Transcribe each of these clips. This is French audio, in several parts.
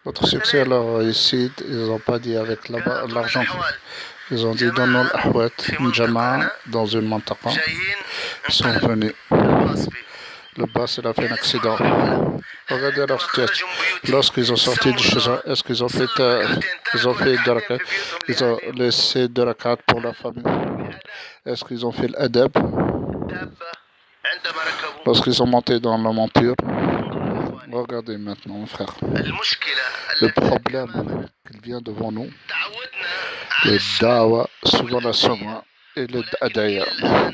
Votre succès, alors ici, ils n'ont pas dit avec l'argent. Ils ont dit dans l'ahwat, une jama'a, dans une mantaqa, ils sont venus. Le bas, il a fait un accident. Regardez leur situation. Lorsqu'ils ont sorti du chez eux, est-ce qu'ils ont fait deux rakats? Ils ont laissé deux rakats pour la famille. Est-ce qu'ils ont fait l'adab? Lorsqu'ils sont montés dans la monture, regardez maintenant, mon frère. Le problème qui vient devant nous, le dawa, souvent la sama et le adaya.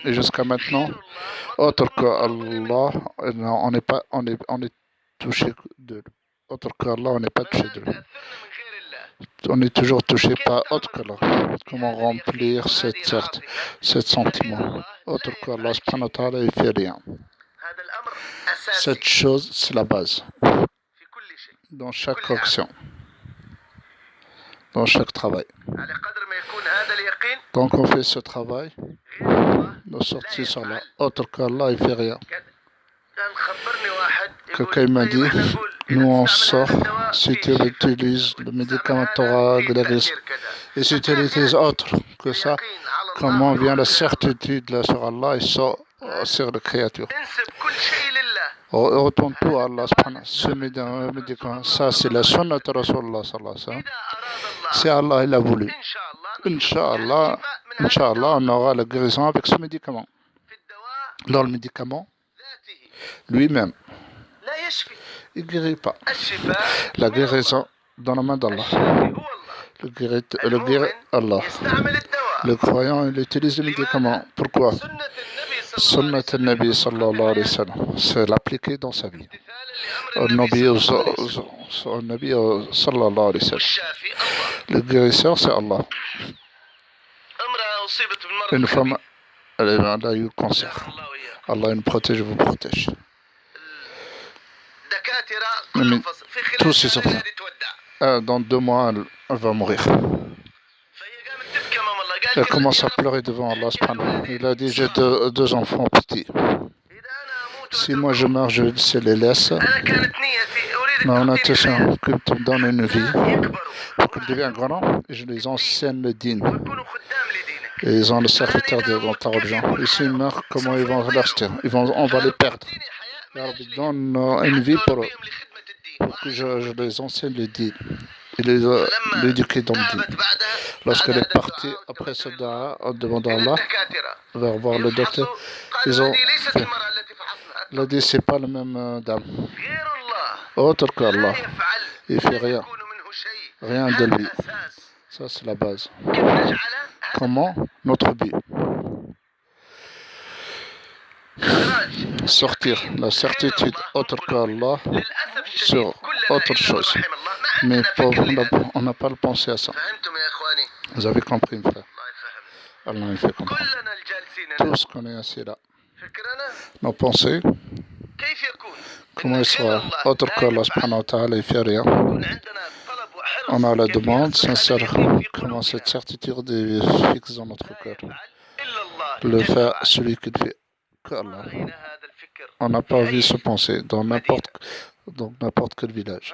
Et jusqu'à maintenant, autre que Allah, on est touché de lui. Autre que Allah, on n'est pas touché de lui. On est toujours touché par autre que Allah. Comment remplir ce sentiment? Autre que Allah, subhanahu wa ta'ala, il fait rien. Cette chose, c'est la base. Dans chaque action. Dans chaque travail. Tant qu'on fait ce travail, nous sortons sur Allah. Autre qu'Allah, il ne fait rien. Quelqu'un m'a dit, nous on sort, si tu utilises le médicament Torah, et si tu utilises autre que ça, comment vient la certitude là sur Allah et sur les créatures. Retourne tout à Allah, ce médicament, ça c'est la sunnah de Rasulullah sallallahu alayhi wa sallam. Si Allah il a voulu, Inch'Allah, on aura la guérison avec ce médicament. Dans le médicament, lui-même, il ne guérit pas. La guérison dans la main d'Allah. Le guérit Allah. Le croyant, il utilise le médicament. Pourquoi? Sunnat al-Nabi sallallahu alayhi wa sallam. C'est l'appliquer dans sa vie. Nabi sallallahu alayhi wa sallam. Le guérisseur, c'est Allah. Une femme, elle a eu le cancer. Allah nous protège, vous protège. Mais tous ces enfants, dans 2 mois, elle va mourir. Elle commence à pleurer devant Allah. Il a dit, j'ai deux enfants petits. Si moi je meurs, je les laisse. Mais on a intention que tu me donnes une vie pour qu'ils deviennent grands et je les enseigne le dîn. Et ils ont le serviteur de ta religion. Et s'ils meurent, comment ils vont rester? On va les perdre. Alors, donne une vie pour eux, pour que je les enseigne le dîn et l'éduquer dans le dîn. Lorsqu'elle est partie, après ce dua, en demandant à Allah, vers voir le docteur, il a dit, c'est pas le même dame. Autre qu'Allah, il fait rien. Rien de lui. Ça, c'est la base. Comment? Notre but. Sortir la certitude autre qu'Allah sur autre chose. Mais on n'a pas le pensé à ça. Vous avez compris, frère? Allah il fait comprendre. Tout ce qu'on est assis là. Nos pensées, comment il sera autre qu'Allah subhanahu wa ta'ala, il fait rien. On a la demande sincère, comment cette certitude est fixe dans notre cœur. Le faire, celui qui le fait qu'Allah. On n'a pas vu se penser dans n'importe quel village.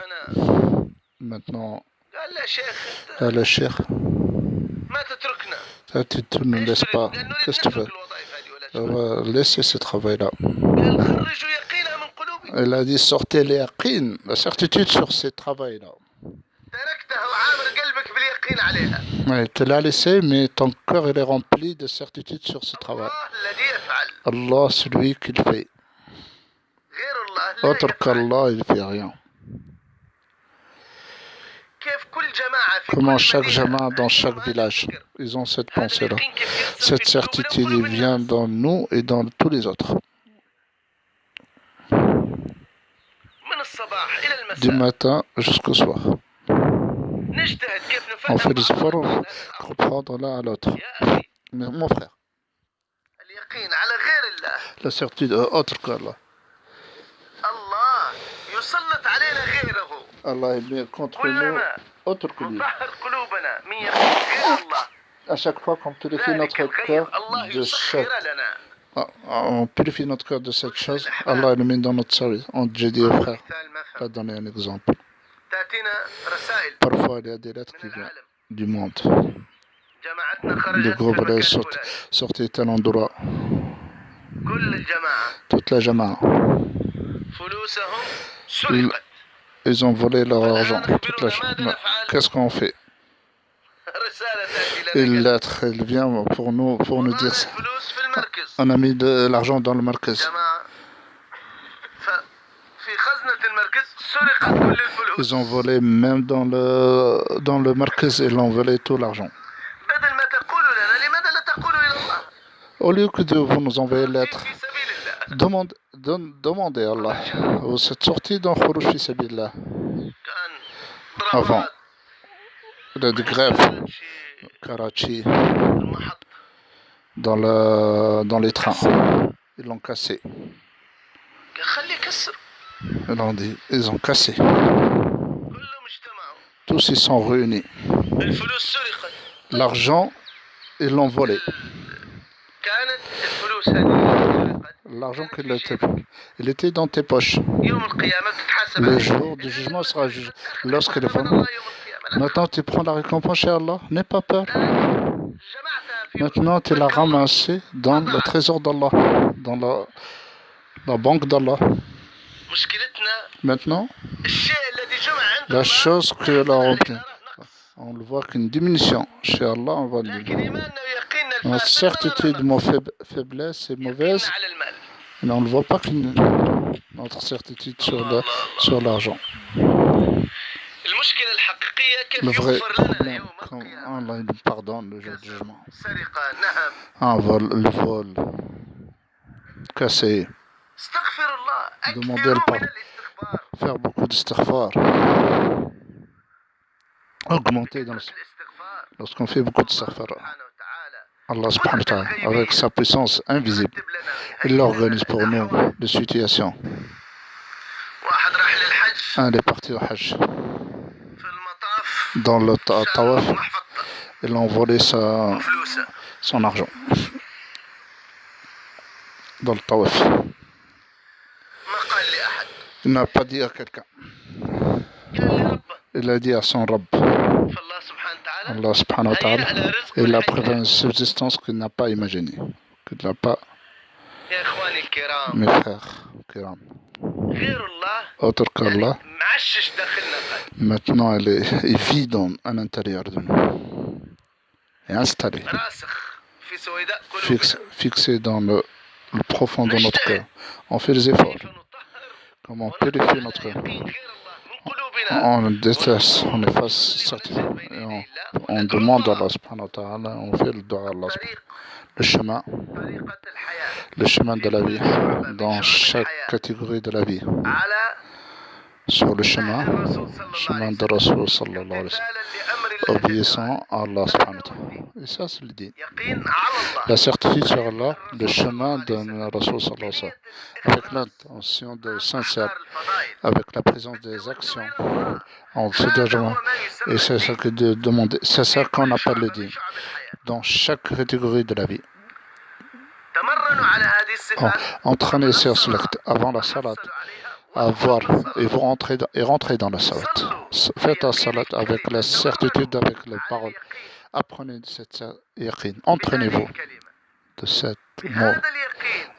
Maintenant, le cheikh, tu ne nous laisses pas. Qu'est-ce que tu veux? On va laisser ce travail-là. Elle a dit, sortez les yaqin, la certitude sur ce travail-là. Oui, tu l'as laissé, mais ton cœur il est rempli de certitude sur ce travail. Allah, celui qui le fait. Autre qu'Allah, il ne fait rien. Comment chaque jama'a dans chaque village, ils ont cette pensée-là. Cette certitude il vient dans nous et dans tous les autres. Du matin jusqu'au soir. On fait des efforts pour comprendre l'un à l'autre. Mais mon frère, la certitude autre qu'Allah. Allah est bien contre nous, autre que lui. À chaque fois qu'on purifie notre cœur de on purifie notre cœur de cette chose, Allah le met dans notre service. J'ai dit au frère, je vais donner un exemple. Parfois, il y a des lettres qui viennent du monde. Le groupe est sorti tel endroit. Toute la jama'a. Ils ont volé leur argent. Qu'est-ce qu'on fait? Une lettre, elle vient pour nous dire ça. On a mis de l'argent dans le marquez. Ils ont volé même dans le marquez, ils ont volé tout l'argent. Au lieu que de vous nous envoyer une lettre, demandez à Allah. Vous êtes sortis dans Khuruj fi Sabilillah. Avant, il y a des grèves, Karachi, dans les trains. Ils l'ont cassé. Ils ont cassé. Tous ils sont réunis. L'argent, ils l'ont volé. L'argent il était dans tes poches. Le jour du jugement sera jugé. Lorsqu'il est fait. Maintenant, tu prends la récompense chez Allah. N'aie pas peur. Maintenant, tu l'as ramassé dans le trésor d'Allah, dans la banque d'Allah. Maintenant, la chose que l'on remplit, on le voit qu'une diminution. Chez Allah, on va le dire. Notre certitude, nos faiblesses et mauvaises, mais on ne voit pas qu'une notre certitude sur l'argent. Le vrai problème, quand Allah nous pardonne le jour du jugement. Le vol, casser, demander le pardon, faire beaucoup d'istighfar, augmenter lorsqu'on fait beaucoup d'istighfar. Allah subhanahu wa ta'ala, avec sa puissance invisible, il organise pour nous des situations. Un est parti au Hajj. Dans le tawaf, ils ont volé son argent. Dans le tawaf. Il n'a pas dit à quelqu'un. Il a dit à son Rabb. Allah subhanahu wa ta'ala, il a prévu une subsistance qu'il n'a pas imaginée. Qu'il n'a pas. Mes frères, kiram. Autre qu'Allah, maintenant il vit à l'intérieur de nous. Et installé. Fixé dans le profond de notre cœur. On fait des efforts. Comment purifier notre cœur. On déteste, on efface certains. On demande à Allah subhanahu wa ta'ala, on fait le doigt à Allah. Le chemin de la vie, dans chaque catégorie de la vie. Sur le chemin de Rasul sallallahu alayhi wa sallam, obéissant à Allah subhanahu wa ta'ala. Et ça, c'est le din. La certitude sur Allah, le chemin de Rasul sallallahu alayhi wa sallam, avec l'intention de sincère, avec la présence des actions, en se déjouant. Et c'est ça que de demander, c'est ça qu'on appelle le din. Dans chaque catégorie de la vie. Entraînez sur cela avant la salat. Et vous rentrez dans la salat. Faites la salat avec la certitude, avec les paroles. Apprenez de cette yaqin. Entraînez-vous de cette mot.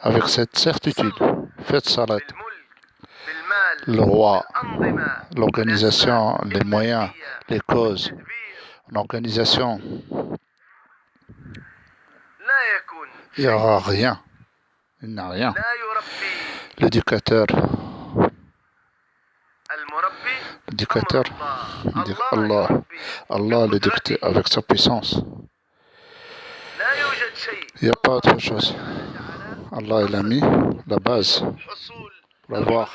Avec cette certitude, faites salat. Le roi, l'organisation, les moyens, les causes, l'organisation. Il n'y aura rien. Il n'y a rien. L'éducateur, Allah l'éducateur avec sa puissance. Il n'y a pas autre chose. Allah il a mis la base pour avoir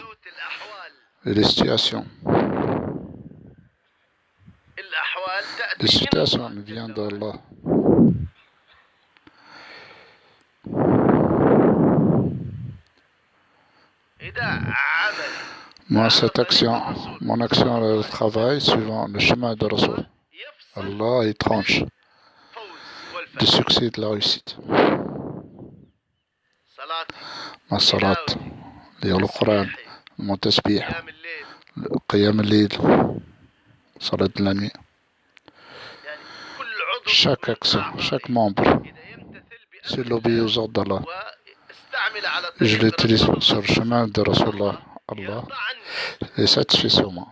les situations. Les situations viennent d'Allah. Moi, mon action le travail suivant le chemin de Rasul. Allah il tranche du succès et de la réussite. Ma salat, lire le Coran, mon tasbih, le qiyam al-layl. salat de la nuit. Chaque action, chaque membre, s'il obéit aux ordres d'Allah, je l'utilise sur le chemin de Rasulullah, Allah est satisfait sur moi.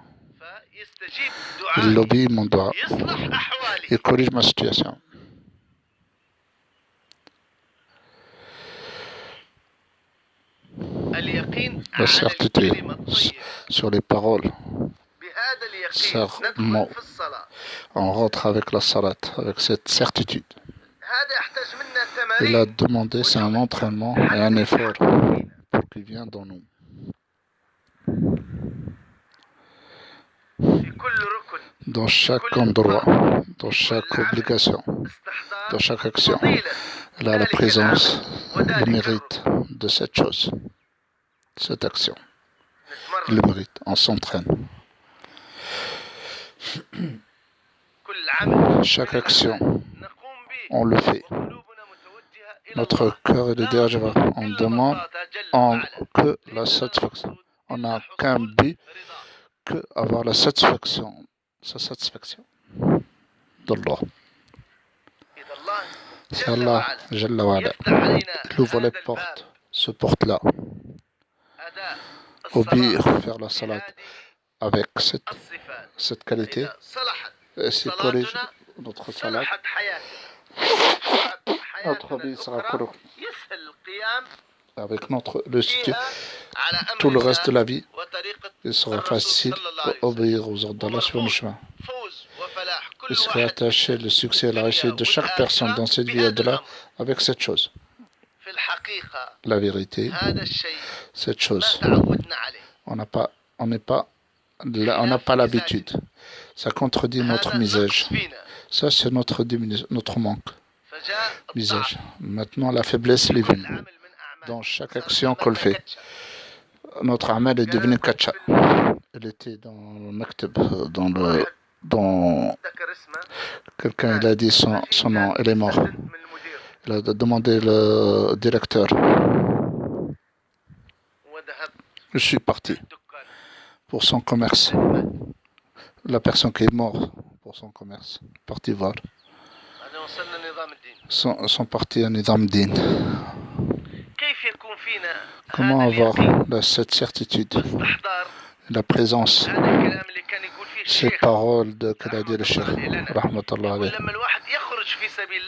Il obéit mon doigt, il corrige ma situation. La certitude sur les paroles, serment, on rentre avec la salat, avec cette certitude. Il a demandé, c'est un entraînement et un effort pour qu'il vienne dans nous. Dans chaque endroit, dans chaque obligation, dans chaque action, il a la présence, le mérite de cette chose, cette action. Il le mérite, on s'entraîne. Chaque action, on le fait. Notre cœur est dirigé vers. On demande que la satisfaction. On n'a qu'un but que avoir la satisfaction, sa satisfaction d'Allah. C'est Allah, Jalla wa ala, qui ouvre les portes, ce porte-là. Obéir, faire la salat avec cette qualité, et c'est corrige notre salat. Notre vie sera correcte. Avec tout le reste de la vie, il sera facile d'obéir aux ordres d'Allah sur le chemin. Il serait attaché le succès et la réussite de chaque personne dans cette vie au-delà avec cette chose. La vérité, cette chose, on n'a pas l'habitude. Ça contredit notre visage. Ça, c'est notre manque. Visage. Maintenant, la faiblesse est venue. Dans chaque action qu'on fait, notre amal est devenu kacha. Elle était dans le maktab, quelqu'un il a dit son nom, elle est morte. Il a demandé le directeur. Je suis parti pour son commerce. La personne qui est morte pour son commerce, parti voir. Sont partis à Nizam Din. Comment avoir cette certitude, la présence, ces paroles qu'a dit le Cheikh, rahmatullah alayh.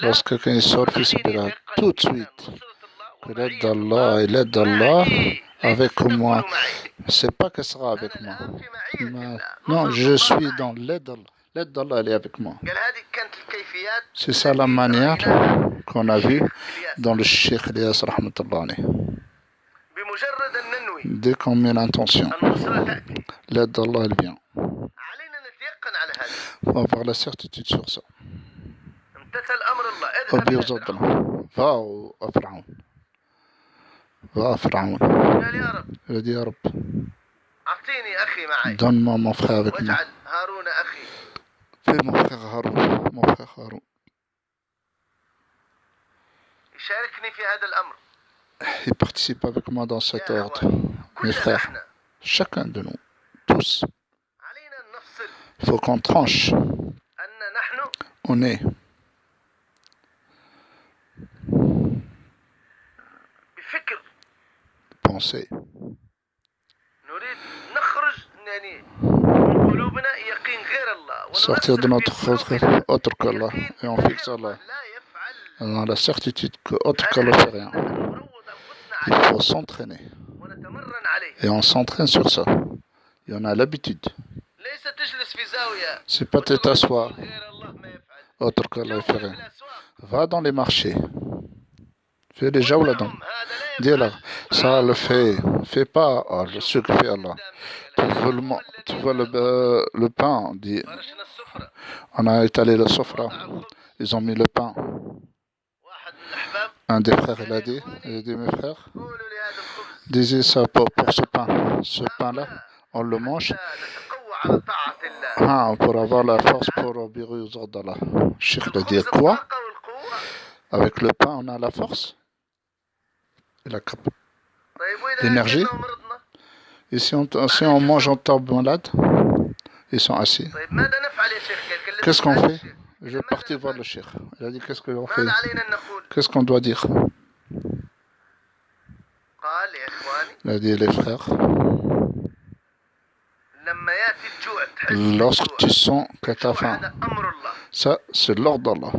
Lorsque quelqu'un il sort, tout de suite, que l'aide d'Allah et l'aide d'Allah avec moi. C'est pas qu'elle sera avec moi. Non, je suis dans l'aide d'Allah. L'aide d'Allah, elle est avec moi. C'est ça la manière qu'on a vue dans le Cheikh Ilyas, rahmatullah alayh. Dès qu'on met l'intention, l'aide d'Allah, elle vient. Il faut avoir la certitude sur ça. Obéis aux ordres d'Allah. Va à Pharaon. Va à Pharaon. Il a dit, Ya Rab, donne-moi mon frère avec moi. Fais mon frère Haroun. Il participe avec moi dans cet ordre. Mes frères, chacun de nous, tous, il faut qu'on tranche. On est penser. Sortir de notre autre qu'Allah et on fixe Allah. On a la certitude qu'autre qu'Allah ne fait rien. Il faut s'entraîner. Et on s'entraîne sur ça. Et on a l'habitude. C'est pas t'être asseoir. Autre qu'Allah ne fait rien. Va dans les marchés. Fais les jawladam. Dis-leur, ça le fait. Fais pas ce que fait Allah. Tu vois le pain. Dit, on a étalé le sofra. Ils ont mis le pain. Un des frères, il a dit, mes frères, disez ça pour ce pain. Ce pain-là, on le mange pour avoir la force pour obéir aux ordres d'Allah. Cheikh a dit, quoi? Avec le pain, on a la force et l'énergie. Et si on mange en tombe malade, Ils sont assis. Qu'est-ce qu'on fait? Je vais partir voir le cheikh. Il a dit qu'est-ce que l'on fait? Qu'est-ce qu'on doit dire? Il a dit les frères. Lorsque tu sens que tu as faim, ça c'est l'ordre d'Allah.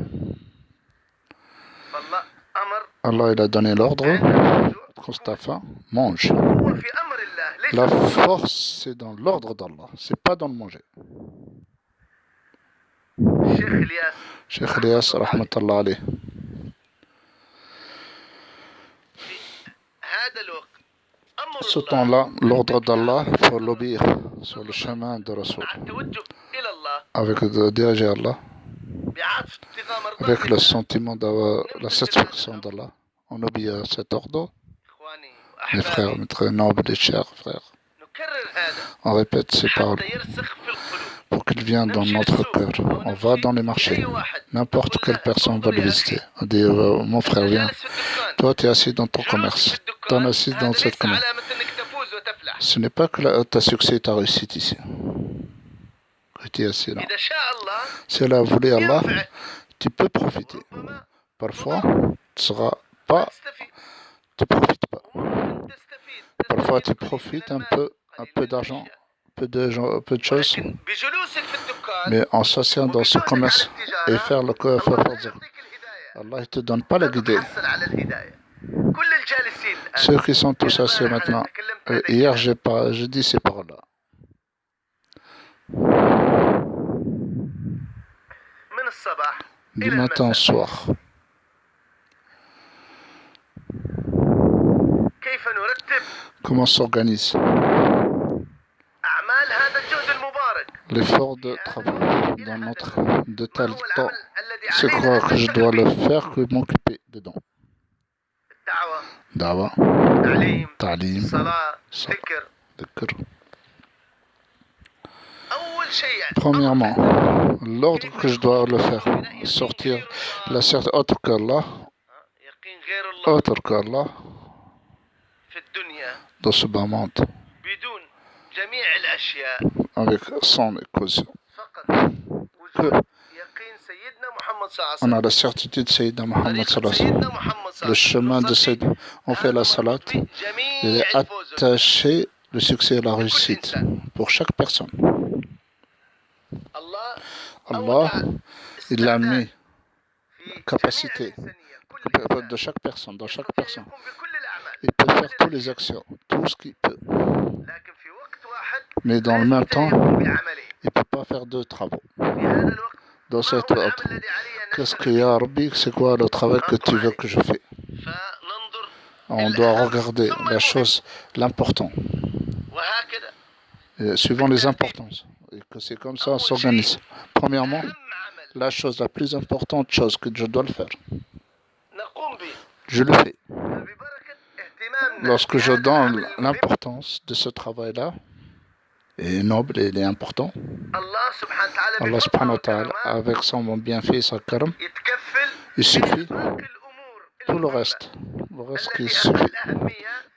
Allah il a donné l'ordre. Quand tu as faim, mange. La force c'est dans l'ordre d'Allah, c'est pas dans le manger. Cheikh Elias, rahmatullah alayh. Ce temps-là, l'ordre d'Allah, il faut l'obéir sur le chemin de Rasoul. Avec le diriger Allah, avec le sentiment de la satisfaction d'Allah, on obéit à cet ordre. Mes frères, mes très nobles et chers frères, on répète ces paroles pour qu'ils viennent dans notre cœur. On va dans les marchés, n'importe quelle personne va le visiter. On dit, mon frère, viens, toi tu es assis dans ton commerce, tu es assis dans cette commerce. Ce n'est pas que ta succès et ta réussite ici. Que tu es assis là. Si Allah voulait Allah, tu peux profiter. Parfois, tu seras pas, tu profites pas. Parfois, tu profites un peu d'argent, peu de choses, mais en s'asseyant dans ce commerce et faire le cœur, Allah ne te donne pas la guidée. Ceux qui sont tous assis maintenant, hier j'ai dit ces paroles-là. Du matin au soir. Comment s'organise l'effort de travail dans de tel temps? C'est quoi que je dois le faire que m'occuper dedans? Dawa, ta'lim, dhikr. Premièrement, l'ordre que je dois le faire, sortir la certitude autre qu'Allah, dans ce bas monde, avec son épouse. On a la certitude de Sayyidina Muhammad sallallahu alayhi wa sallam. Le chemin de Sayyidina, on fait la salat, il est attaché le succès et la réussite pour chaque personne. Allah, il a mis la capacité de chaque personne, dans chaque personne. Il peut faire toutes les actions, tout ce qu'il peut. Mais dans le même temps, il ne peut pas faire de travaux. Dans cette ordre, qu'est-ce qu'il y a, Rabbi? C'est quoi le travail que tu veux que je fais? On doit regarder la chose, l'important. Suivant les importances. Et que c'est comme ça, on s'organise. Premièrement, la chose la plus importante, chose que je dois le faire. Je le fais. Lorsque je donne l'importance de ce travail-là, est noble et il est important, Allah subhanahu wa ta'ala, avec son bienfait et sa karam, il suffit. Tout le reste qui suffit,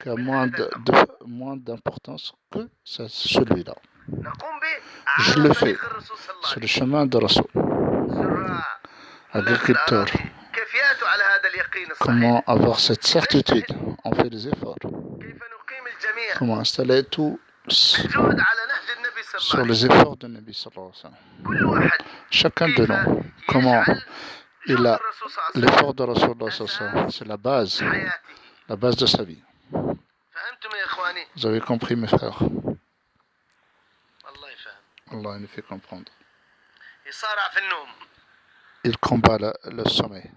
qui a moins d'importance que celui-là. Je le fais sur le chemin de Rasoul. Agriculteur, comment avoir cette certitude? On fait des efforts. Comment installer tout sur les efforts de Nabi sallallahu alayhi wa sallam. Chacun de nous, comment il a l'effort de Rasulullah sallallahu alayhi wa sallam, c'est la base de sa vie. Vous avez compris, mes frères? Allah nous fait comprendre. Il combat le sommeil.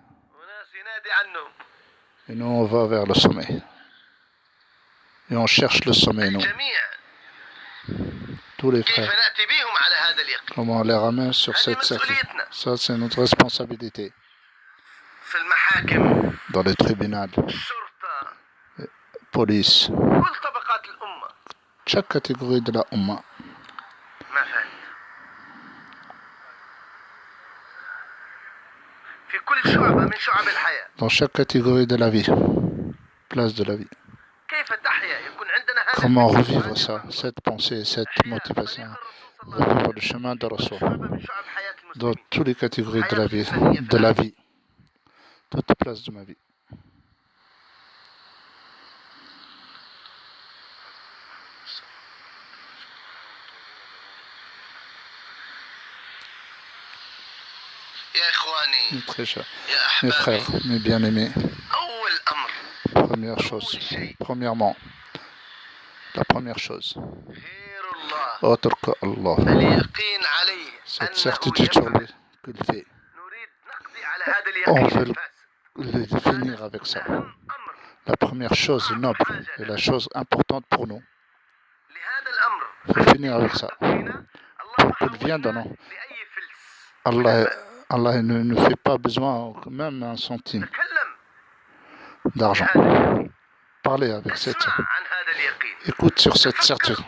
Et nous, on va vers le sommeil. Et on cherche le sommeil, nous. Tous les frères. Comment on les ramène sur cette certitude? Ça, c'est notre responsabilité. Dans les tribunaux, police, chaque catégorie de la Ummah. Dans chaque catégorie de la vie, place de la vie. Comment revivre ça, cette pensée, cette motivation, revivre le chemin de Rasoul dans toutes les catégories de la vie, toutes les places de ma vie. Très cher. Mes frères, mes bien-aimés, premièrement, la première chose, autre que Allah, cette certitude sur lui qu'il fait. On veut le finir avec ça. La première chose noble et la chose importante pour nous, il faut finir avec ça. Pour qu'il vienne dans nous. Allah ne nous fait pas besoin même un centime d'argent. Parlez avec cette. Écoute sur cette certitude.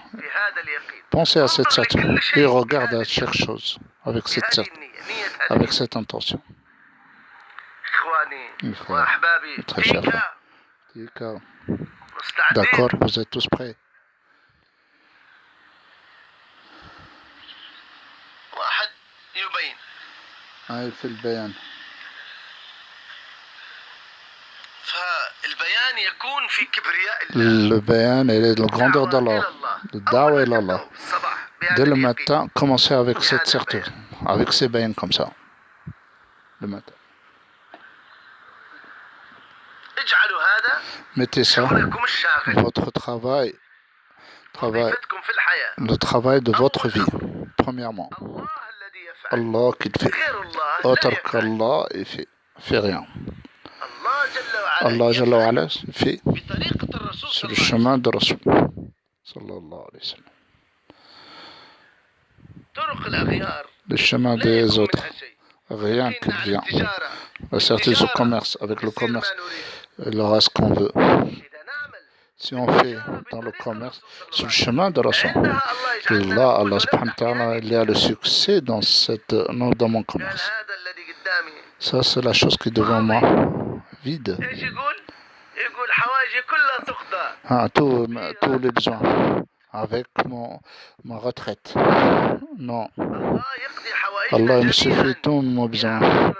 Pensez à cette certitude et regarde à chaque chose avec cette certitude, avec cette intention. Mes frères, mes très chers frères. D'accord, vous êtes tous prêts? Il fait le bayan. Le bayan est la grandeur d'Allah, le da'wa est Allah. Dès le matin, commencez avec cette certitude, avec ces bayans comme ça, le matin. Mettez ça, votre travail, le travail de votre vie, premièrement. Allah qui le fait. Autre qu'Allah, il fait rien. Allah Jalla wa Ala fait sur le chemin de Rasoul. Sallallahu alayhi wa sallam. Le chemin des autres. Rien qu'il vient. La certitude du commerce, avec le commerce, il aura ce qu'on veut. Si on fait dans le commerce, sur le chemin de Rasoul, là, Allah subhanahu wa ta'ala, il y a le succès dans mon commerce. Ça, c'est la chose qui est devant moi, vide. Tous les besoins, avec ma retraite. Non. Allah me suffit tous mes besoins.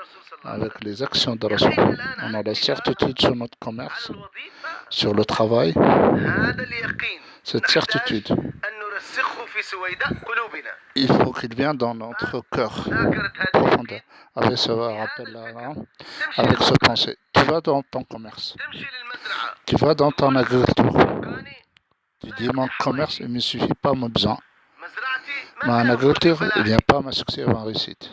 Avec les actions de Rasoul, on a la certitude sur notre commerce, sur le travail. Cette certitude, il faut qu'il vienne dans notre cœur profondeur. Avec ce rappel-là, avec ce pensée. Tu vas dans ton commerce, tu vas dans ton agriculture. Tu dis, mon commerce, il ne me suffit pas mon besoin. Mon agriculture, il ne vient pas à ma succès ou à ma réussite.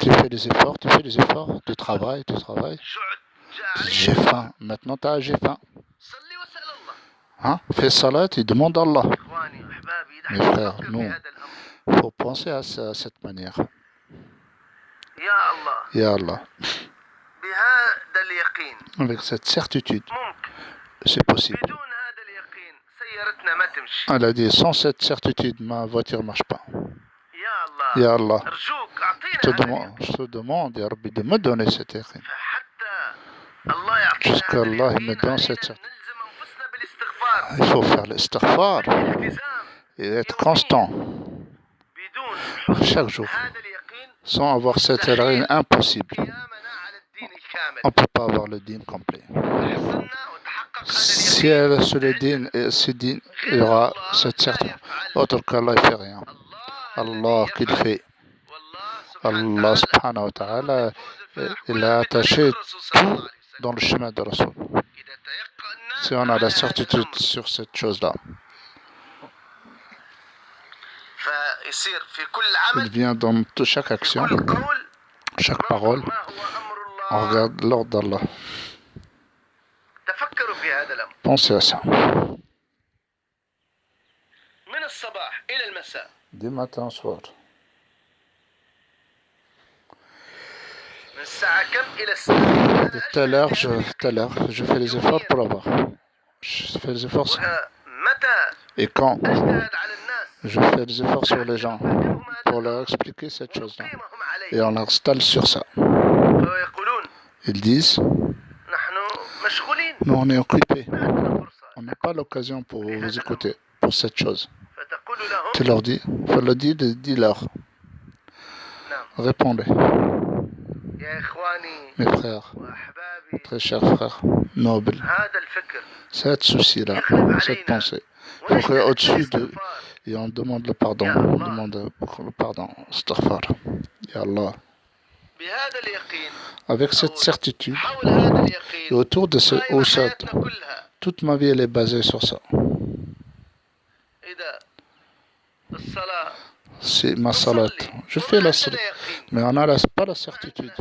Tu fais des efforts, tu travailles. Tu dis, j'ai faim. Maintenant, j'ai faim. Fais salat et demande à Allah. Mes frères, nous, il faut penser à cette manière. Ya Allah. Avec cette certitude, c'est possible. Elle a dit, sans cette certitude, ma voiture ne marche pas. Ya Allah, je te demande, Ya Rabbi, de me donner cette yaqin. Jusqu'à Allah, il me donne cette certitude. Il faut faire l'istighfar et être constant chaque jour. Sans avoir cette yaqin, impossible. On ne peut pas avoir le dîn complet. Si elle se le dîn, il y aura cette certitude. Autre qu'Allah, il ne fait rien. Allah qui le fait. Allah subhanahu wa ta'ala, il a attaché tout dans le chemin de Rasoul. Si on a la certitude sur cette chose-là, il vient dans chaque action, chaque parole, on regarde l'ordre d'Allah. Pensez à ça. Du matin au soir. De telle heure, je fais les efforts pour l'avoir. Je fais les efforts. Et quand je fais des efforts sur les gens pour leur expliquer cette chose-là, et on l'installe sur ça. Ils disent, nous on est occupés, on n'a pas l'occasion pour vous écouter pour cette chose. Tu leur dis, dis-leur. Répondez. Mes frères, très chers frères, nobles, cette souci-là, cette pensée, il faut qu'au-dessus de... Et on demande le pardon, on demande le pardon. Astaghfar. Ya Allah. Avec cette certitude, et autour de ce Ossad, toute ma vie elle est basée sur ça. C'est ma salat. Je fais la salat, mais on n'a pas la certitude.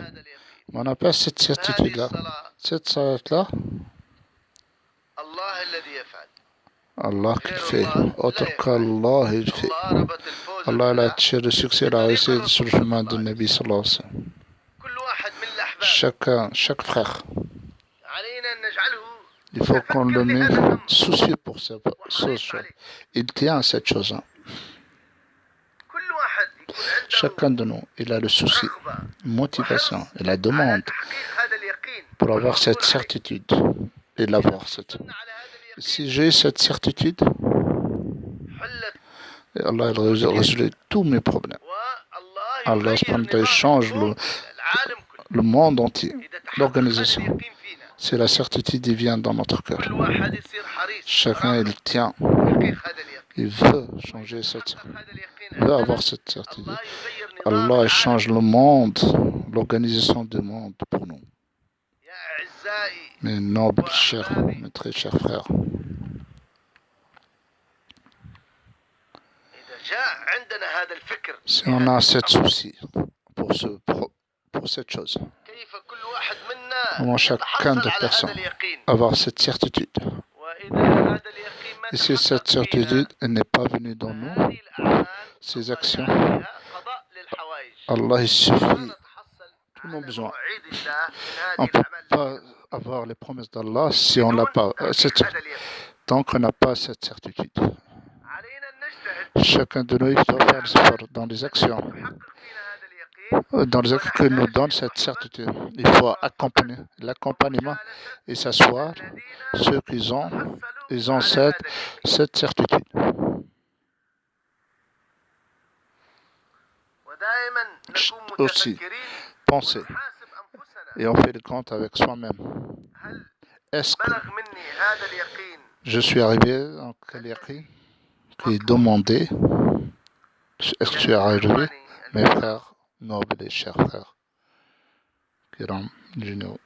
Mais on n'a pas cette certitude-là. Cette salat-là, Allah qui fait. Autre qu'Allah, il fait. Allah a tiré le succès, il a réussi sur le chemin du Nabi sallallahu alayhi wa sallam. Chaque frère, il faut qu'on le mette soucieux pour cette chose. Il tient à cette chose-là. Chacun de nous, il a le souci, motivation et la demande pour avoir cette certitude et l'avoir. Si j'ai cette certitude, Allah résout tous mes problèmes. Allah change le monde entier, l'organisation. C'est la certitude qui vient dans notre cœur. Chacun, il tient. Il veut changer cette certitude. Il veut avoir cette certitude. Allah change le monde, l'organisation du monde pour nous. Mes nobles, chers, mes très chers frères. Si on a cette souci pour cette chose, comment chacun de personnes avoir cette certitude. Et si cette certitude n'est pas venue dans nous, ces actions, Allah il suffit tous nos besoins. On ne peut pas avoir les promesses d'Allah si on n'a pas tant qu'on n'a pas cette certitude. Chacun de nous, il doit faire l'effort dans les actions. Dans les actions que nous donne cette certitude. Il faut accompagner l'accompagnement et s'asseoir ceux qui ont cette certitude. Aussi, penser. Et on fait le compte avec soi-même. Est-ce que je suis arrivé en quel yaqin qui est demandé? Est-ce que je suis arrivé, mes frères nobles et chers frères, Kiram, Juno?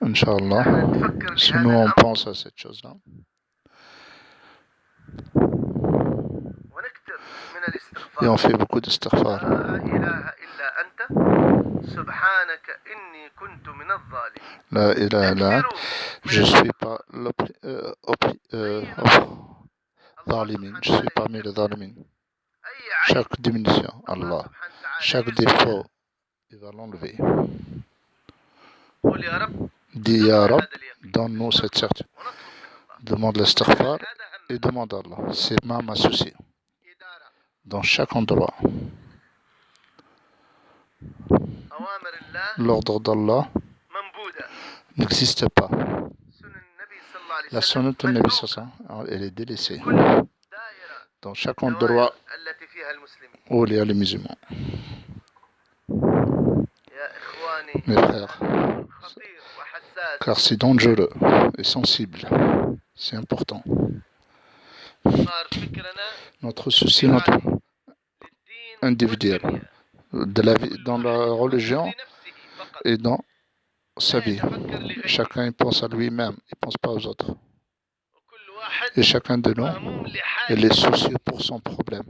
Inch'Allah, si nous on pense à cette chose-là, et on fait beaucoup d'istighfar. La ilaha illa, je ne suis pas zalimin, je suis parmi les zalimin. Chaque diminution, Allah, chaque défaut, il va l'enlever. Dis Ya Rab, donne-nous cette certitude. Demande l'istighfar et demande à Allah. C'est ma souci. Dans chaque endroit. L'ordre d'Allah n'existe pas. La sunnah du Nabi sallallahu alayhi wa sallam, elle est délaissée. Dans chaque endroit où il y a les musulmans. Mes frères, car c'est dangereux et sensible. C'est important. Notre souci, notre individuel, de la vie, dans la religion et dans sa vie. Chacun pense à lui-même, il ne pense pas aux autres. Et chacun de nous, il est soucieux pour son problème.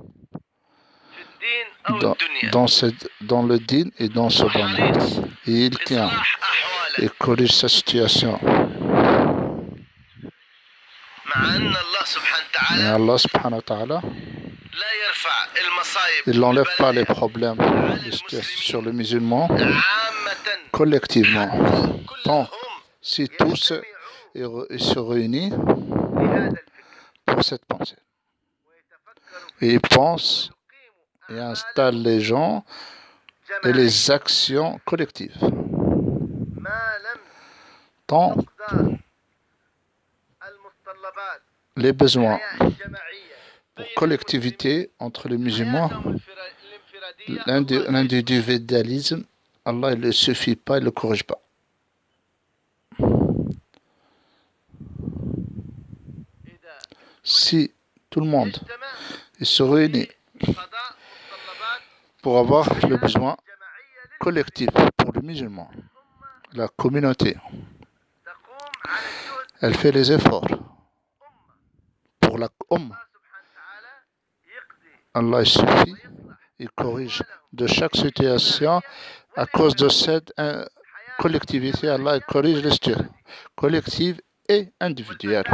Dans le din et dans ce monde. Et il tient et corrige sa situation. Mais Allah subhanahu wa ta'ala, il n'enlève pas les problèmes sur les musulmans collectivement. Donc, si tous se réunissent pour cette pensée. Et ils pensent et installent les gens et les actions collectives. tant les besoins pour collectivité entre les musulmans, l'individualisme, Allah ne suffit pas, il ne le corrige pas. Si tout le monde se réunit pour avoir le besoin collectif pour le musulman, la communauté, elle fait les efforts pour la Allah suffit, il corrige de chaque situation à cause de cette collectivité. Allah corrige les situations collectives et individuelles.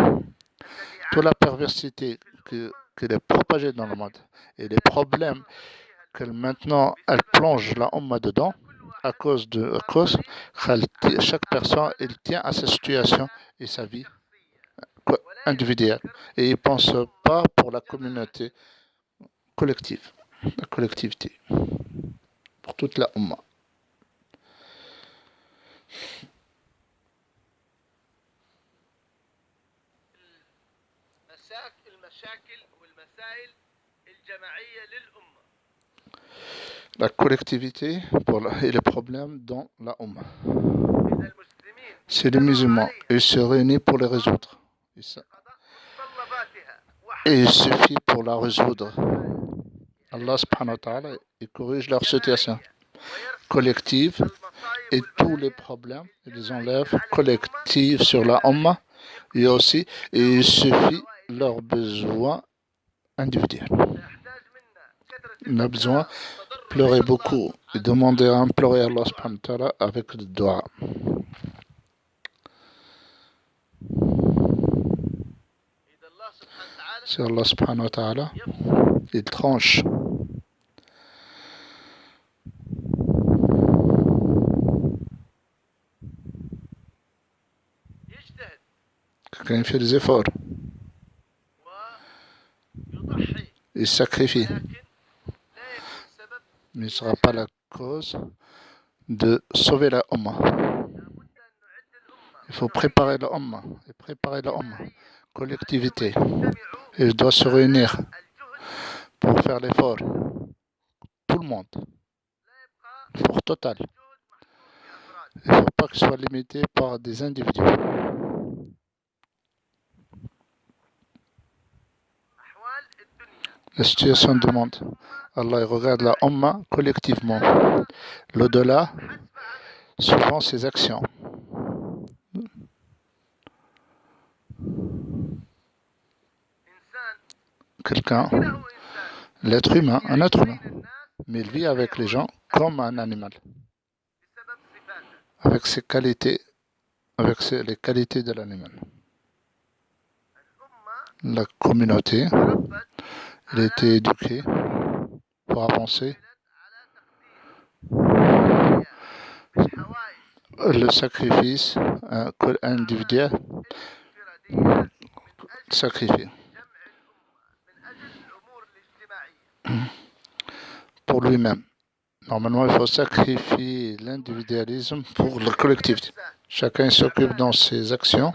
Toute la perversité qu'elle est propagée dans le monde et les problèmes que maintenant elle plonge la Ummah dedans à cause chaque personne elle tient à sa situation et sa vie individuelle et il ne pense pas pour la communauté collective, la collectivité pour toute la Ummah. La collectivité et les problèmes dans la Ummah. C'est les musulmans, ils se réunissent pour les résoudre. Et il suffit pour la résoudre. Allah subhanahu wa ta'ala, il corrige leur situation collective et tous les problèmes, il les enlève collectifs sur la Ummah et aussi, et il suffit leurs besoins individuels. On a besoin de pleurer beaucoup et demander à implorer Allah subhanahu wa ta'ala avec le dua. C'est Allah subhanahu wa ta'ala, il tranche. Quelqu'un fait des efforts. Il sacrifie. Mais il ne sera pas la cause de sauver la Ummah. Il faut préparer la Ummah. Et préparer la Ummah. Collectivité. Et je dois se réunir pour faire l'effort. Tout le monde. L'effort total. Il ne faut pas que ce soit limité par des individus. La situation du monde. Allah il regarde la Ummah collectivement. L'au-delà, souvent ses actions. Quelqu'un, l'être humain, un être humain, mais il vit avec les gens comme un animal, avec ses qualités, les qualités de l'animal. La communauté, elle a été éduquée pour avancer. Le sacrifice individuel, sacrifié pour lui-même. Normalement, il faut sacrifier l'individualisme pour le collectif. Chacun s'occupe dans ses actions,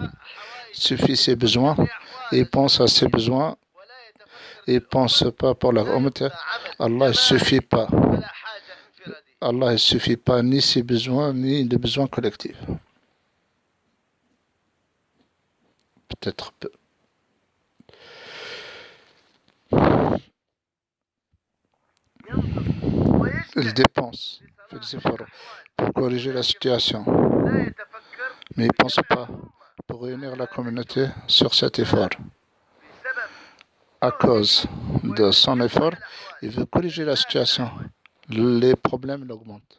suffit ses besoins, et pense à ses besoins, et ne pense pas pour la communauté. Allah ne suffit pas. Allah ne suffit pas ni ses besoins, ni les besoins collectifs. Peut-être peu. Il dépense, fait des efforts pour corriger la situation. Mais il ne pense pas pour réunir la communauté sur cet effort. À cause de son effort, il veut corriger la situation. Les problèmes augmentent.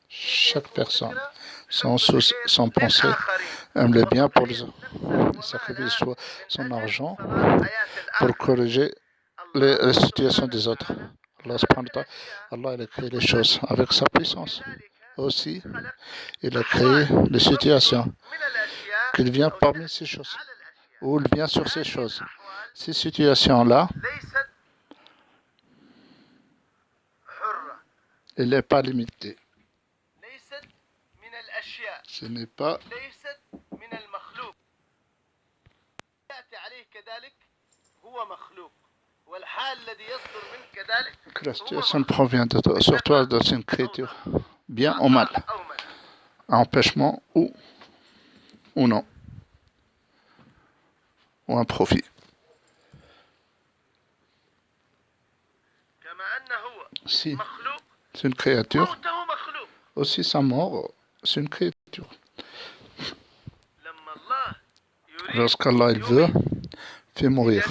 Chaque personne, sans penser, aime le bien pour les autres. Il sacrifie son argent pour corriger les situations des autres. Allah, il a créé les choses avec sa puissance. Aussi, il a créé des situations qu'il vient parmi ces choses, ou il vient sur ces choses. Ces situations-là, il n'est pas limité. Ce n'est pas que la situation provient de toi, sur toi dans une créature, bien ou mal, empêchement ou non, ou un profit. Si c'est une créature, aussi sa mort, c'est une créature. Lorsqu'Allah il veut, fait mourir.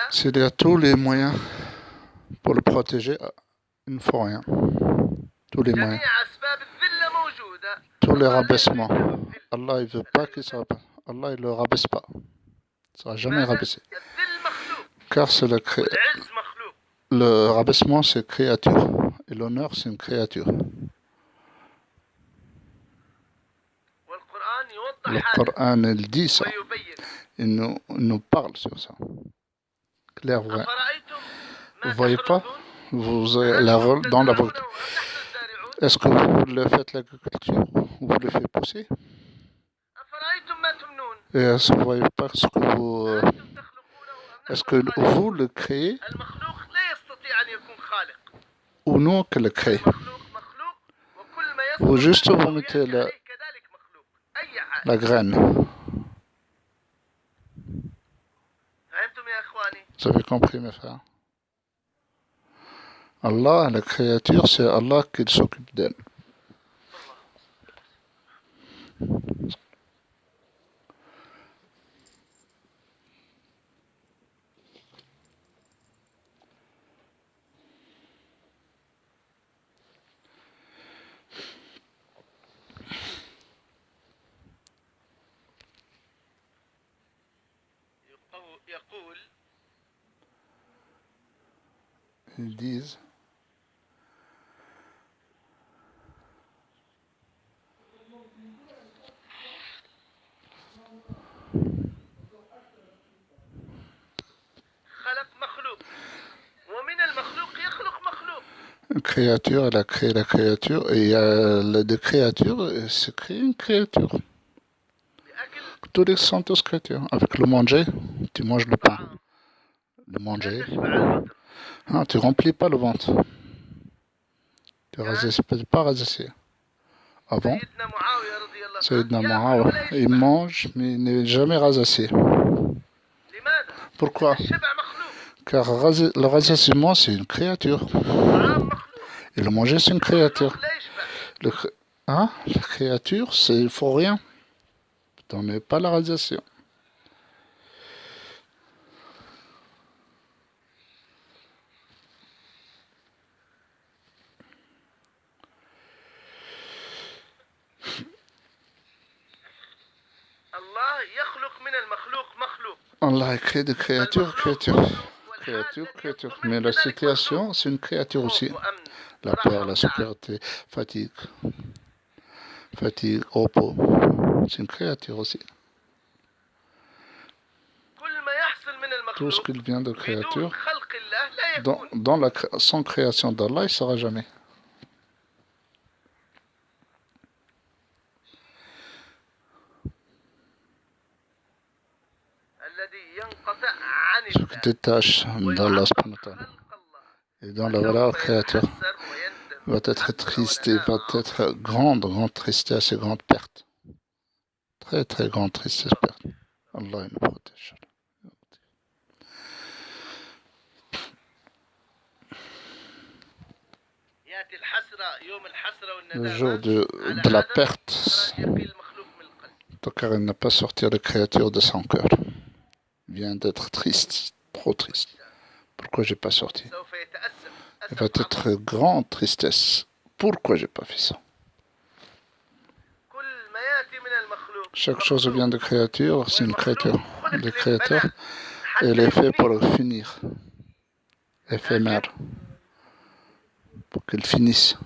S'il y a tous les moyens pour le protéger, il ne faut rien. Tous les moyens. Tous les rabaissements. Allah, il ne veut pas qu'il se rabaisse. Allah, il ne le rabaisse pas. Il ne sera jamais rabaissé. Car c'est le rabaissement, c'est créature. Et l'honneur, c'est une créature. Le Coran, il dit ça. Il nous parle sur ça. Clair, vrai. Vous ne voyez pas? Vous avez la rôle dans la volonté. Est-ce que vous le faites l'agriculture ou vous le faites pousser? Et est-ce que vous ne voyez pas ce que vous... est-ce que vous le créez ou non que le crée? Ou juste vous mettez la graine. Vous avez compris, mes frères? Allah, la créature, c'est Allah qui s'occupe d'elle. Ils disent une créature, elle a créé la créature, et il y a des créatures, et c'est créé une créature. Tous les sont tous créatures. Avec le manger, tu manges le pain. Le manger, tu remplis pas le ventre. Tu n'es pas rassasié. Avant, Sayyidina Muawiya, il mange, mais il n'est jamais rassasié. Pourquoi? Car le rassasiement, c'est une créature. Et le manger, c'est une créature. La créature, il ne faut rien. Tu n'en es pas la radiation. Allah a créé des créatures. Mais la situation, c'est une créature aussi. La peur, la sécurité, fatigue, repos, c'est une créature aussi. Tout ce qui vient de créature, sans création d'Allah, il ne sera jamais. Ce qui détache d'Allah et dans la valeur créature va être triste et va être grande tristesse et grande perte. Très, très grande tristesse et perte. Allah nous protège. Le jour de la perte, car il n'a pas sorti la créature de son cœur. Il vient d'être triste, trop triste. Pourquoi j'ai pas sorti? Il va être grande tristesse. Pourquoi j'ai pas fait ça? Chaque chose vient de créature, c'est une créature. Le créateur, elle est fait pour finir, éphémère, pour qu'elle finisse.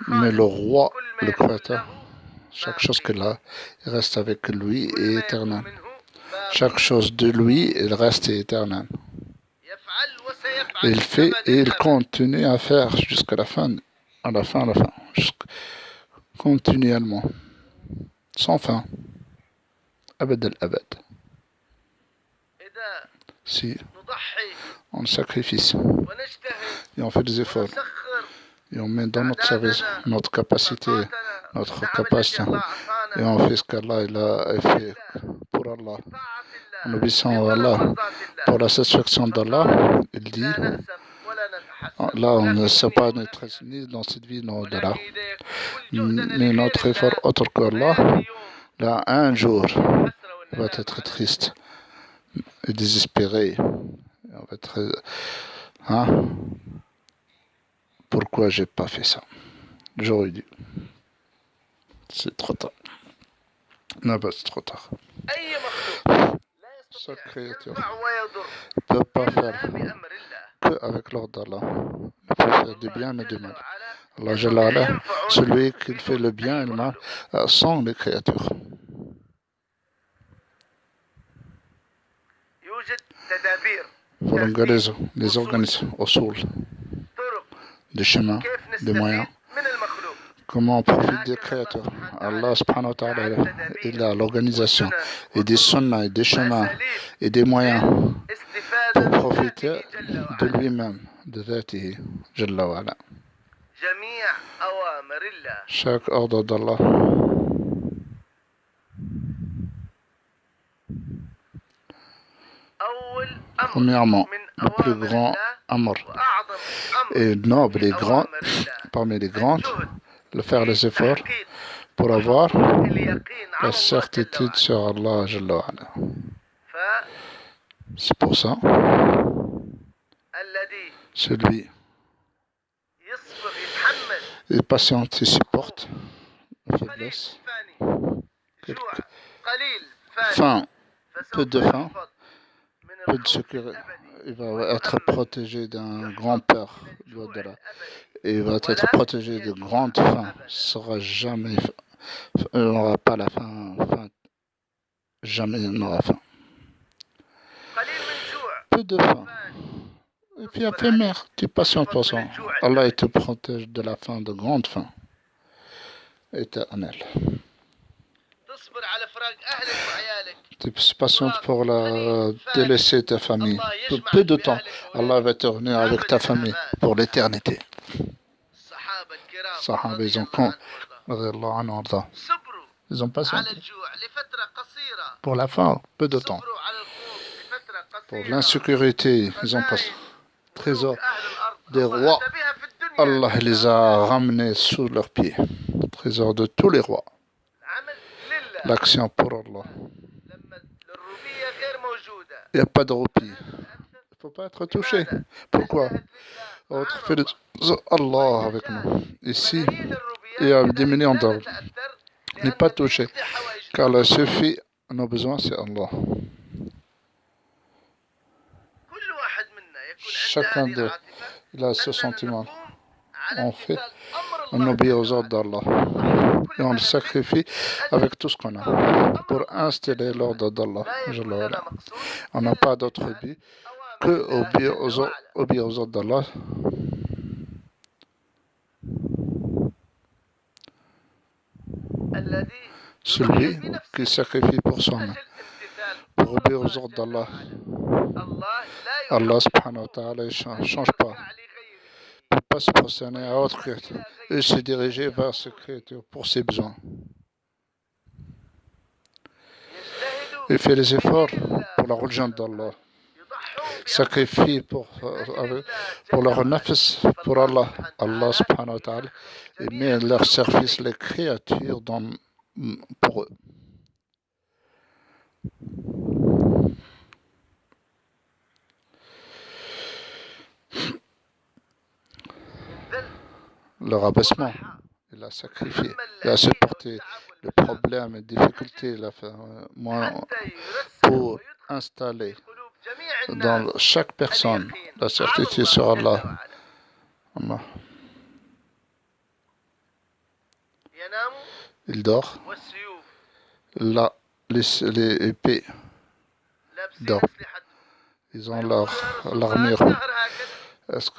Mais le roi, le créateur, chaque chose qu'il a, il reste avec lui et éternel. Chaque chose de lui, il reste éternel. Il fait et il continue à faire jusqu'à la fin, continuellement, sans fin. Abad al-abad. Si on sacrifie et on fait des efforts et on met dans notre service notre capacité et on fait ce qu'Allah a fait pour Allah, en obéissant à Allah, pour la satisfaction d'Allah, il dit là on ne sait pas être ni dans cette vie ni au-delà, mais notre effort autre qu'Allah, là un jour va être triste et désespéré. On va être pourquoi j'ai pas fait ça? J'aurais dû. C'est trop tard. Non, pas c'est trop tard. Chaque créature ne peut pas faire que avec l'ordre d'Allah. Il peut faire du bien et du mal. Allah Jalla Ala, celui qui fait le bien et le mal, sont les créatures. Les organismes au sol, des chemins, des moyens. Comment on profite des créateurs? Allah subhanahu wa ta'ala, il a l'organisation et des sunnahs et des chemins et des moyens pour profiter de lui-même, de Dhatihi, Jalla wa ala. Chaque ordre d'Allah. Premièrement, le plus grand amr et noble et grand, parmi les grandes, de faire les efforts pour avoir la certitude sur Allah Jalla wa ala. C'est pour ça, celui est patiente et supporte la faiblesse, faim, peu de faim, peu de sécurité. Il va être protégé d'un grand peur, et il va être protégé de grandes faim. Il n'aura pas la faim, jamais il n'aura faim. Peu de faim. Et puis après mère, tu es patient pour ça. Allah il te protège de la faim, de grande faim éternelle. Tu es patiente pour délaisser ta famille. Peu de temps, Allah va te revenir avec ta famille pour l'éternité. Sahaba, ils ont patienté pour la faim, peu de temps. Pour l'insécurité, ils ont passé. Trésor des rois, Allah les a ramenés sous leurs pieds. Trésor de tous les rois. L'action pour Allah. Il n'y a pas de roupie. Il ne faut pas être touché. Pourquoi? Autre fait Allah avec nous. Ici, il y a des millions d'âmes. Il n'est pas touché. Car il suffit, nos besoins, c'est Allah. Chacun d'eux, il a ce sentiment. On obéit aux ordres d'Allah. Et on le sacrifie avec tout ce qu'on a pour installer l'ordre d'Allah. On n'a pas d'autre but que obéir aux ordres d'Allah. Celui qui sacrifie pour soi-même, pour obéir aux ordres d'Allah. Allah subhanahu wa ta'ala ne change pas. Il ne peut pas se prosterner à autre créature et se diriger vers cette créature pour ses besoins. Il fait les efforts pour la religion d'Allah. Sacrifie pour leur nafs, pour Allah. Allah subhanahu wa ta'ala, et met à leur service les créatures pour eux. Le rabaissement, il a sacrifié, il a supporté les problèmes et les difficultés pour installer dans chaque personne la certitude sur Allah. Il dort. Là, les épées dorment. Ils ont l'armure. Est-ce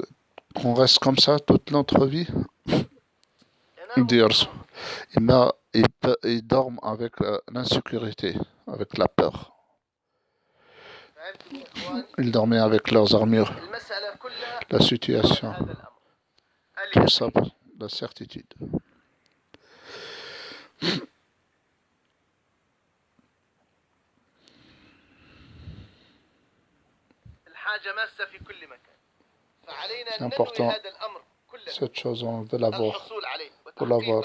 qu'on reste comme ça toute notre vie? Dire, ils dorment avec l'insécurité, avec la peur. Ils dormaient avec leurs armures. La situation, tout ça, la certitude. C'est important. Cette chose, on veut l'avoir. Pour l'avoir,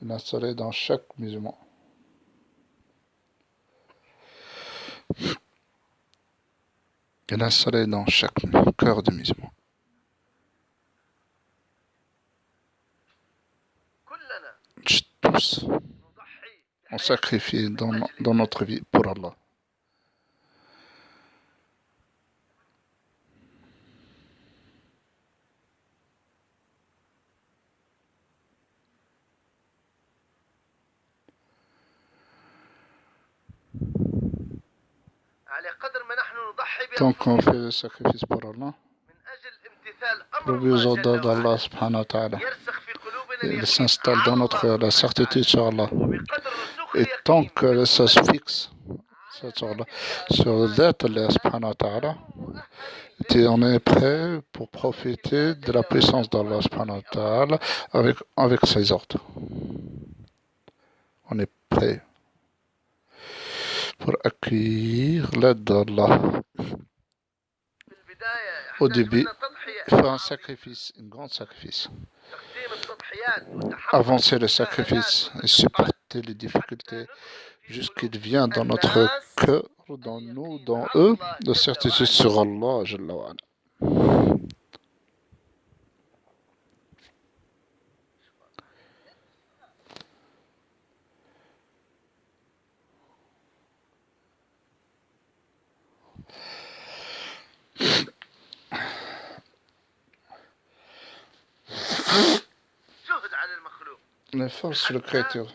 l'installer dans chaque musulman. Et l'installer dans chaque cœur de musulman. Tous, on sacrifie dans notre vie pour Allah. Tant qu'on fait le sacrifice pour Allah, pour l'obéissance d'Allah subhanahu wa ta'ala, il s'installe dans notre cœur la certitude sur Allah. Et tant que ça se fixe sur le d'être Allah subhanahu wa ta'ala, on est prêt pour profiter de la puissance d'Allah subhanahu wa ta'ala avec ses ordres. On est prêt pour accueillir l'aide d'Allah. Au début, faire un sacrifice, un grand sacrifice. Avancer le sacrifice et supporter les difficultés jusqu'il vient dans notre cœur, dans nous, dans eux, de certitude sur Allah. Jalla wa ala. L'effort sur le Créateur.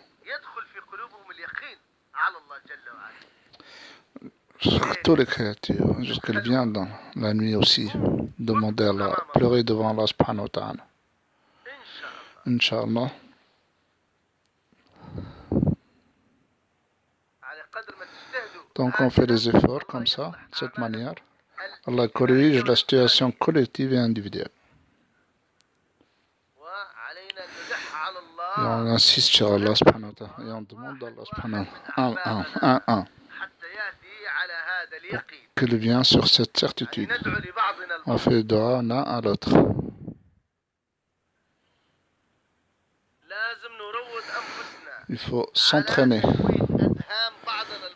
Sur tous les créatures, jusqu'elle vient dans la nuit aussi, demander à Allah, pleurer devant Allah subhanahu wa ta'ala. Inch'Allah. Donc on fait des efforts comme ça, de cette manière. Allah corrige la situation collective et individuelle. Et on insiste sur Allah subhanahu wa ta'ala. Et on demande à Allah subhanahu wa ta'ala, un. Pour qu'il vienne sur cette certitude. On fait dua l'un à l'autre. Il faut s'entraîner,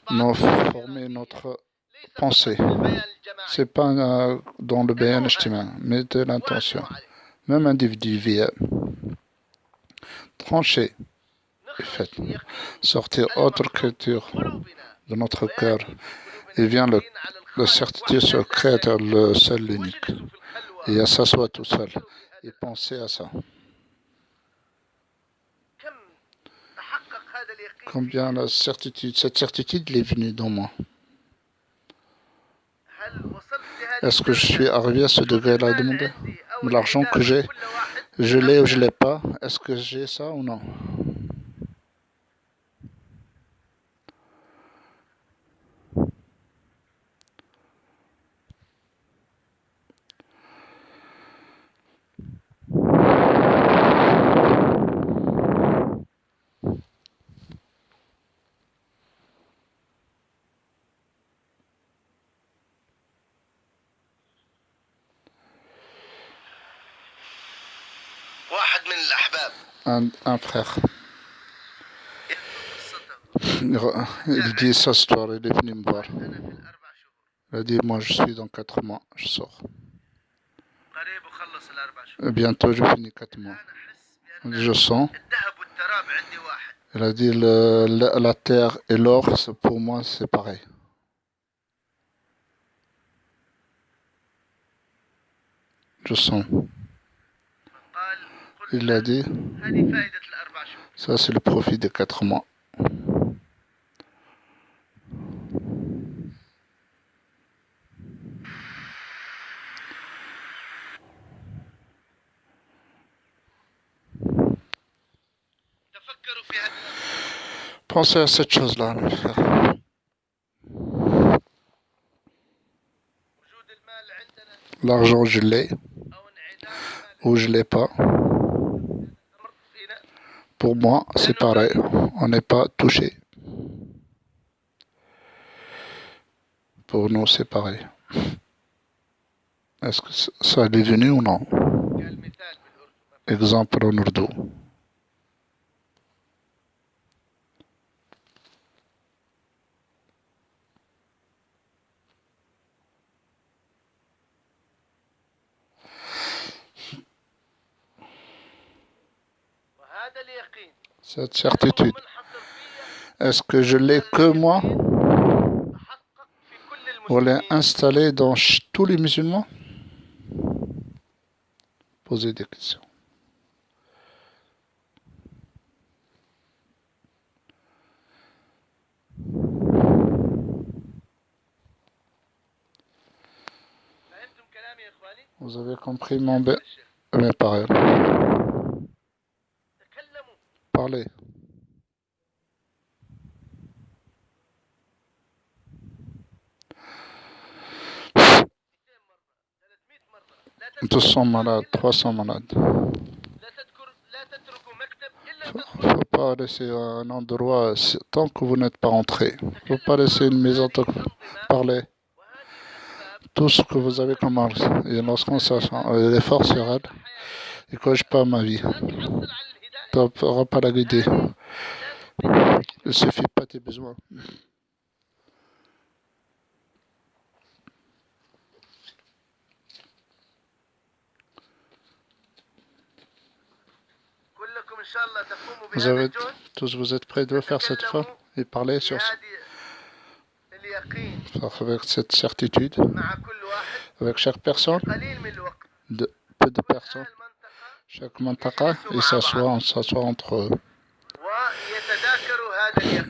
former notre pensée. Ce n'est pas dans le bayan ijtima, mais de l'intention, même individuelle. Trancher et fait. Sortir autre culture de notre cœur et vient la certitude sur le Créateur, le seul, l'unique. Et à s'asseoir tout seul et penser à ça. Combien cette certitude est venue dans moi. Est-ce que je suis arrivé à ce degré-là à demander? L'argent que j'ai, je l'ai ou je ne l'ai pas? Est-ce que j'ai ça ou non? Un frère. Il dit sa histoire, il est venu me voir. Il a dit, moi je suis dans 4 mois, je sors. Et bientôt je finis 4 mois. Je sens. Il a dit, la terre et l'or, pour moi c'est pareil. Je sens. Il a dit, Ça, c'est le profit des 4 mois. Pensez à cette chose-là, mes frères. L'argent, je l'ai ou je l'ai pas. Pour moi, c'est pareil. On n'est pas touché. Pour nous, c'est pareil. Est-ce que ça est venu ou non? Exemple en Urdu. Cette certitude, est-ce que je l'ai que moi? Ou elle est installée dans tous les musulmans? Posez des questions. Vous avez compris mes paroles. Parlez. Tous sont malades, 300 malades. Faut pas laisser un endroit tant que vous n'êtes pas rentré. Faut pas laisser une maison tant que vous parlez. Tout ce que vous avez comme argent. Et lorsqu'on sache l'effort sur elle, il ne coche pas ma vie. Tu n'auras pas la guider. Il ne suffit pas de tes besoins. Vous êtes prêts de le faire cette fois et parler sur ça avec cette certitude, avec chaque personne, peu de personnes, chaque mantaqa, et on s'assoit entre eux.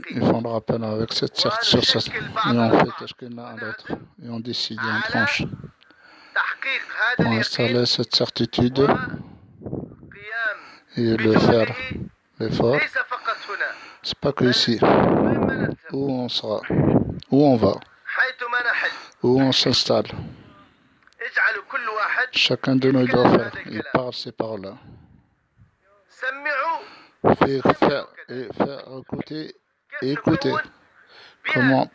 Ils font le rappel avec cette certitude et on fait tashkil l'un à l'autre et on décide et on tranche pour installer cette certitude et le faire l'effort. C'est pas que ici où on sera, où on va, où on s'installe. Chacun de nous doit faire. Il parle ces paroles-là. Faire écouter et écouter. Comment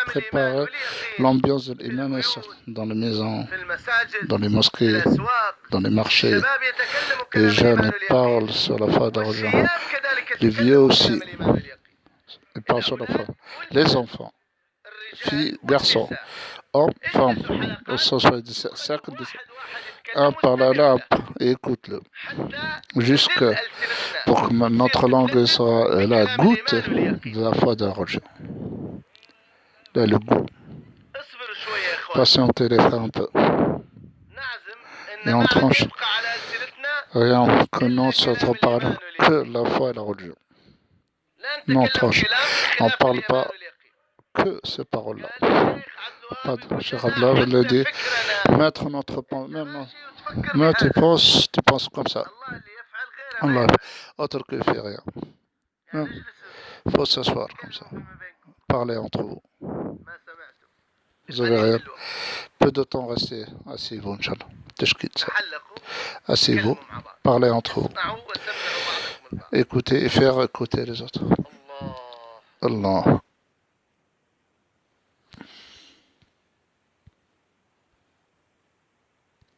préparer l'ambiance de l'imam dans les maisons, dans les mosquées, dans les marchés. Les jeunes parlent sur la foi d'argent. Les vieux aussi. Ils parlent sur la foi. Les enfants, filles, garçons, hommes, femmes. Au sens du cercle, un parle à l'autre et écoute-le. Jusque pour que notre langue sera la goutte de la foi d'argent. Là, le goût. Patientez les frères un peu. Et on tranche. Rien que non, ça ne parle que la foi et la religion. Non, on tranche. On ne parle pas que ces paroles-là. Cheikh Abdallah le dit, mettre notre pensée, même tu penses comme ça. Allah, autre que fait rien. Il faut s'asseoir comme ça. Parler entre vous. Vous avez rien. Peu de temps rester asseyez-vous, Inch'Allah. Tashkil ça. Asseyez-vous, parlez entre vous. Écoutez et faire écouter les autres. Allah.